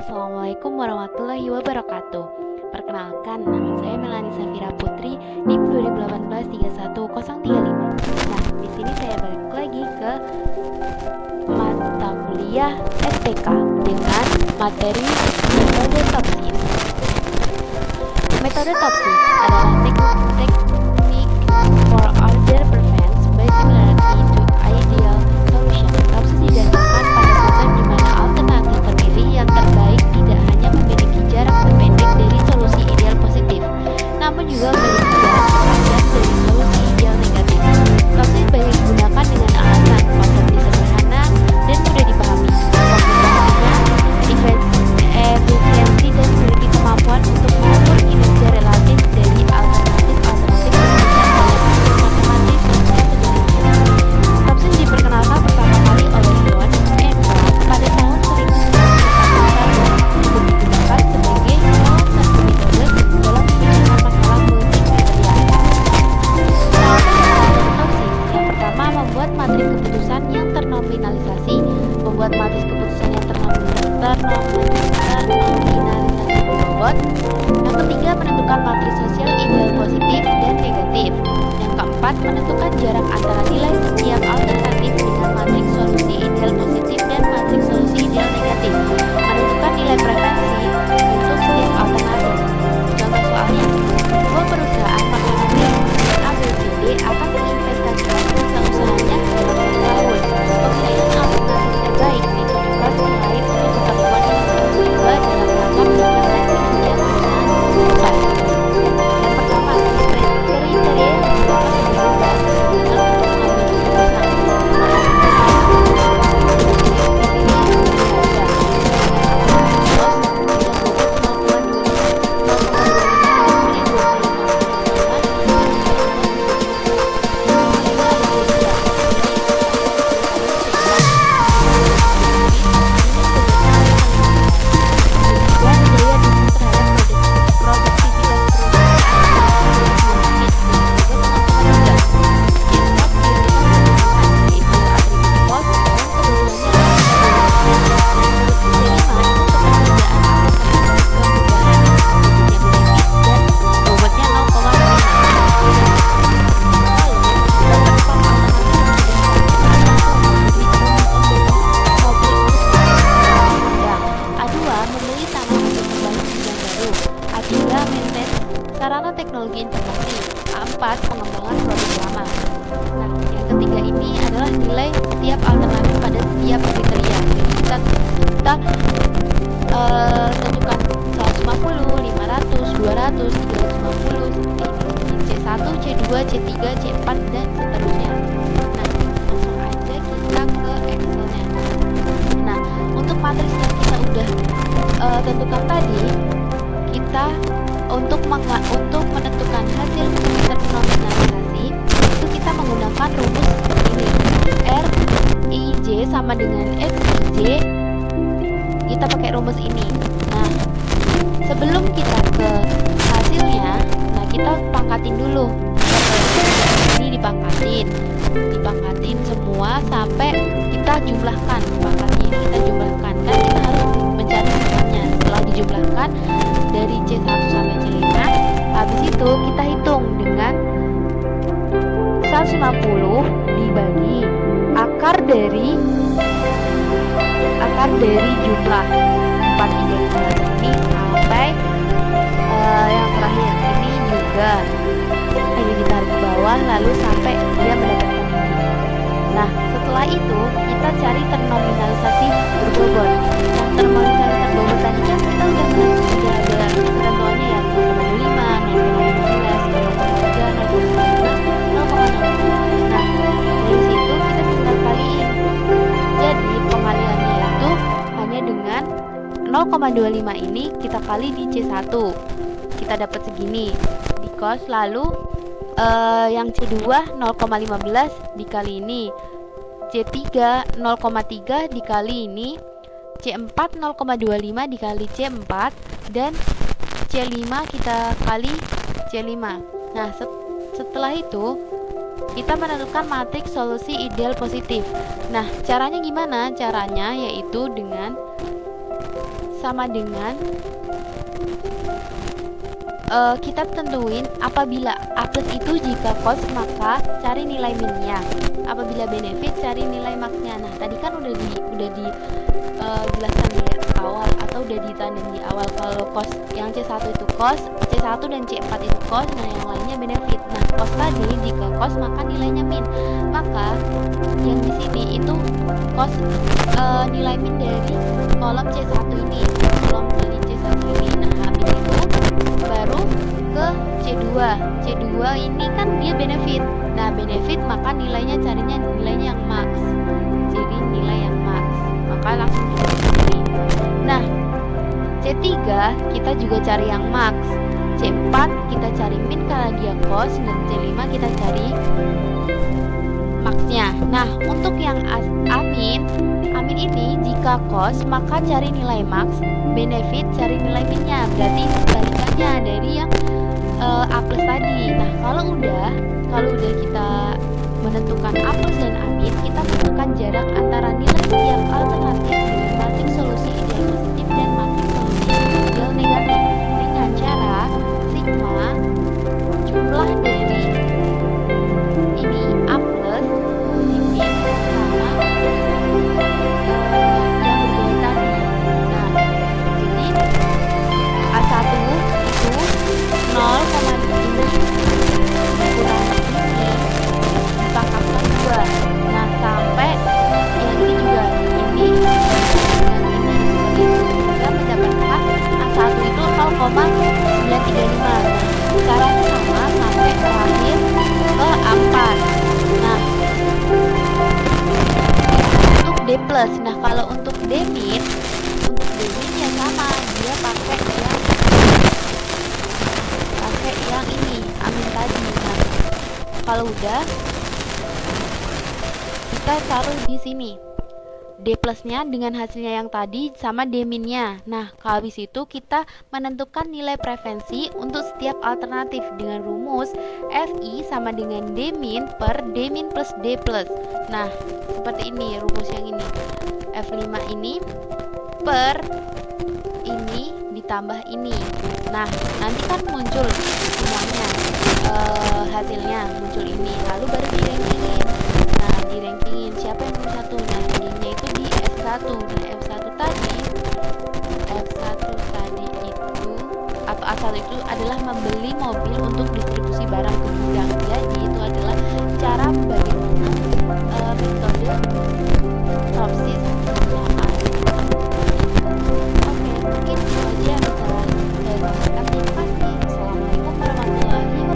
Assalamualaikum warahmatullahi wabarakatuh. Perkenalkan, nama saya Melani Safira Putri, NIM 2018-31035. Nah, di sini saya balik lagi ke mata kuliah STK dengan materi metode TOPSIS. Metode TOPSIS adalah teknik for order preference by similarity to ideal solution. TOPSIS didasarkan pada sistem di mana alternatif terpilih yang terbaik tidak hanya memiliki jarak terpendek dari solusi ideal positif, namun juga memiliki jarak terpanjang dari solusi ideal negatif. TOPSIS banyak digunakan dengan alasan konsepnya sederhana dan mudah dipahami, efisiensi dan memiliki kemampuan untuk mengukur kinerja relatif dari alternatif-alternatif dalam matematis dan sejenisnya. TOPSIS diperkenalkan pertama kali oleh John Edward pada tahun 1941 untuk digunakan sebagai salah satu metode dalam menyelesaikan masalah multivariat. Yang pertama, membuat matriks keputusan yang ternominalisasi. Membuat matriks keputusan yang ternominalisasi berbobot. Yang ketiga, menentukan matriks sosial ideal positif dan negatif. Yang keempat, menentukan jarak antara nilai setiap alternatif dengan matriks solusi ideal positif dan matriks solusi ideal negatif. Menentukan nilai preferensi untuk setiap alternatif. Contoh soalnya, sebuah perusahaan makanan A, B, C, D akan menginvestasikan usaha-usahanya dalam 1 tahun. Pemilihan alternatif terbaik ditujukan selain untuk keperluan yang kedua dalam rangka meningkatkan kinerja perusahaan tersebut. Yang pertama, kriteria yang dapat diubah dengan sarana teknologi informasi. A4, pengembangan produk lama. Nah, yang ketiga ini adalah nilai setiap alternatif pada setiap kriteria. Jadi kita tentukan 150, 500, 200, 350 seperti ini. C1, C2, C3, C4 dan seterusnya. Nah, langsung aja kita ke Excelnya. Nah, untuk matriks yang kita udah tentukan tadi, kita untuk menentukan hasil ternominalisasi itu kita menggunakan rumus ini. R I J sama dengan X I J, kita pakai rumus ini. Nah, sebelum kita ke hasilnya, nah kita pangkatin dulu. Ini dipangkatin semua sampai kita jumlahkan. Pangkatnya ini kita jumlahkan, kan kita harus mencari hasilnya. Setelah dijumlahkan dari C1 sampai C5, habis itu kita hitung dengan 150 dibagi akar dari jumlah 435 ini sampai yang terakhir ini juga ini ditarik ke bawah lalu sampai dia mendapatkan ini. Nah, setelah itu kita cari ternominalisasi berbobot. Yang ternominalisasi berbobot tadi kan kita udah ada ketentuannya ya, 0,25, 0,15, 0,3, 0,5, 0,6. Nah, dari situ kita tinggal kaliin. Jadi pengaliannya itu hanya dengan 0,25 ini kita kali di C1, kita dapat segini. Di cos lalu yang C2 0,15 dikali ini, C3 0,3 dikali ini, C4 0,25 dikali C4, dan C5 kita kali C5. Nah, setelah itu kita menentukan matriks solusi ideal positif. Nah, caranya gimana? Caranya yaitu dengan 1 sama dengan kita tentuin apabila A plus itu jika cost maka cari nilai minnya, apabila benefit cari nilai maxnya. Nah tadi kan udah dijelaskan di awal atau udah ditandai di awal kalau cost yang C1 itu cost, C1 dan C4 itu cost, nah yang lainnya benefit. Nah cost tadi jika cost maka nilainya min, maka yang di sini itu cost nilai min dari kolom C1 ini, kolom dari C1 ini. Nah habis itu baru ke C2. C2 ini kan dia benefit. Nah, benefit maka nilainya carinya nilainya yang max. Jadi nilai yang max. Maka langsung dipilih. Nah, C3 kita juga cari yang max. C4 kita cari min karena dia cost, dan C5 kita cari maxnya. Nah, untuk yang amin ini jika cost maka cari nilai max, benefit cari nilai minnya. Berarti kebalikannya dari yang A plus tadi. Nah kalau udah kita menentukan A plus dan amin, kita tentukan jarak antara nilai setiap alternatif dengan matrix solusi ideal positif dan matrix solusi ideal negatif dengan cara sigma jumlah dari ini A plus positif sama yang berbeda tadi. Nah jadi A1 itu 0,5 kurang ini dipangkatkan 2. Nah sampai yang ini juga ini dan ini seperti itu, kita mendapatkan A1 itu 0,935. Caranya sama sampai terakhir ke A4. Nah untuk D plus, nah kalau untuk D min ya sama, dia pakai yang ini amin tadi. Nah kalau udah kita taruh di sini D plusnya dengan hasilnya yang tadi sama D minnya. Nah habis itu kita menentukan nilai preferensi untuk setiap alternatif dengan rumus FI sama dengan D min per D min plus D plus. Nah seperti ini rumus yang ini, F5 ini per ini ditambah ini. Nah nanti kan muncul semuanya hasilnya muncul ini, lalu baru di rankingin. Nah di rankingin siapa yang nomor 1. Nah D-nya itu di F1. Nah F1 tadi itu atau A1 itu adalah membeli mobil untuk